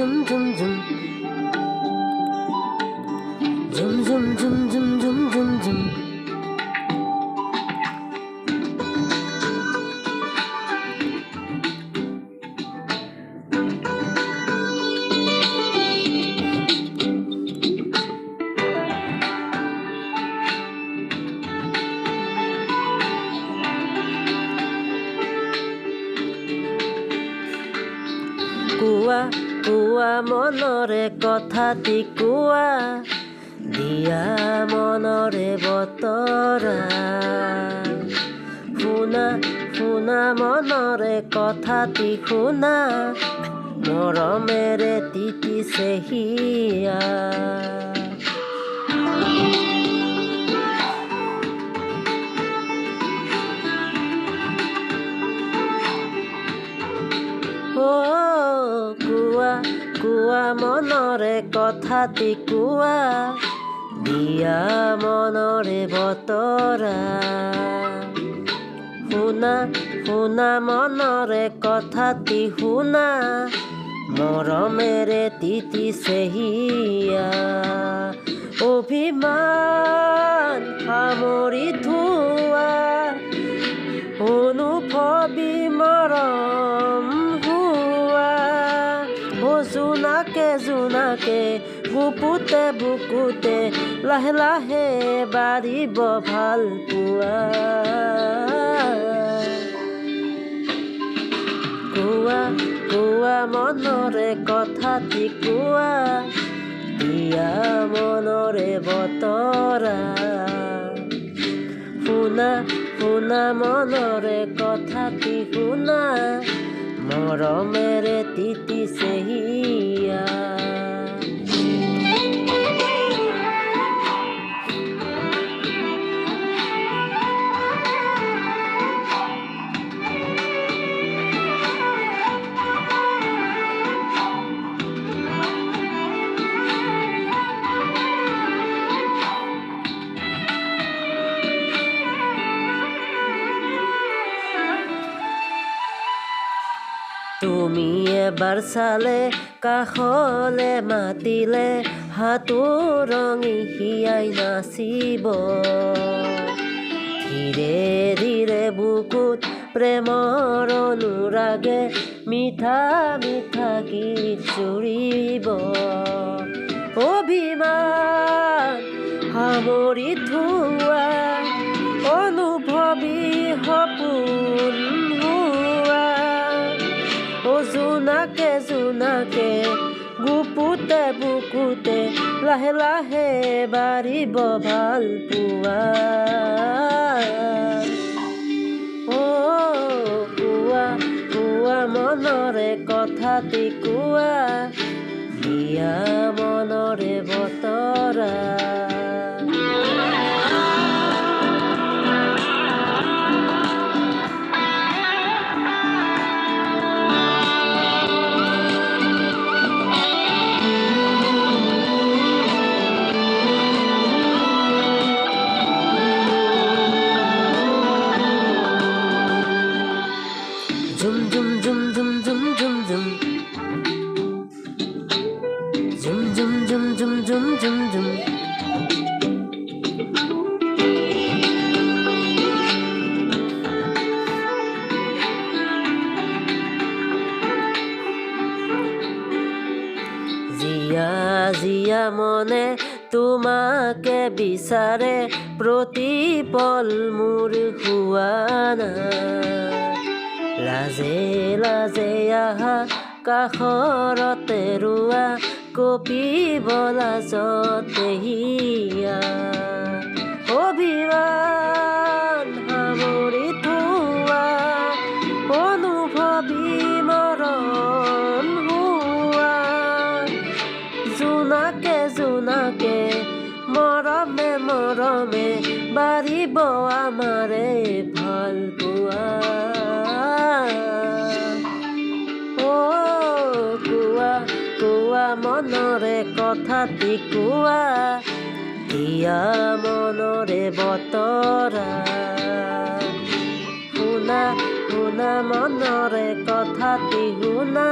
ঝুম ঝুম ঝুম ঝুম ঝুম ঝুম ঝুম ঝুম ঝুম ঝুম কুয়া কুয়া মনৰে কথাটি কোৱা দিয়া মনৰে বতৰা শুনা শুনা মনৰে কথাটি শুনা মৰমেৰে তিতিছে হিয়া কুয়া কুয়া মনৰে কথাটি কোৱা দিয়া মনৰে বতৰা শুনা শুনা মনৰে কথাটি শুনা মৰমেৰে তিতিছে হিয়া অভিমান সামৰি থোৱা অনুভৱী মৰম জোনাকে জোনাকে বুকুতে বুকুতে লাহে লাহে বাঢ়িব ভাল পোৱা কোৱা কোৱা মনৰে কথাটি কোৱা দিয়া মনৰে বতৰা শুনা শুনা মনৰে কথাটি শুনা মৰমেৰে তিতিছে হিয়া তুমি এবাৰ চালে কাষলে মাতিলে হাতোৰঙি হিয়াই নাচিব ধীৰে ধীৰে বুকুত প্ৰেমৰ অনুৰাগে মিঠা মিঠা গীত জুৰিব অভিমান সামৰি থোৱা অনুভৱী সপোন জোনাকে জোনাকে বুকুতে বুকুতে লাহে লাহে বাঢ়িব ভাল পোৱা কোৱা কোৱা মনৰে কথাটি কোৱা দিয়া মনৰে বতৰা ঝুম ঝুম ঝুম ঝুম ঝুম ঝুম ঝুম ঝুম ঝুম ঝুম ঝুম ঝুম ঝুম ঝুম জিয়া জিয়া মনে তোমাকে বিচাৰে প্ৰতিপল মোৰ হুৱানা লাজে লাজে আহা কাষৰতে ৰোৱা কপিব লাজতে হিয়া অভিমান সামৰি থোৱা অনুভৱী মৰম হোৱা জোনাকে জোনাকে মৰমে মৰমে বাঢ়িব আমাৰে ভাল পোৱা কোৱা কোৱা মনৰে কথাটি কোৱা দিয়া মনৰে বতৰা শুনা শুনা মনৰে কথাটি শুনা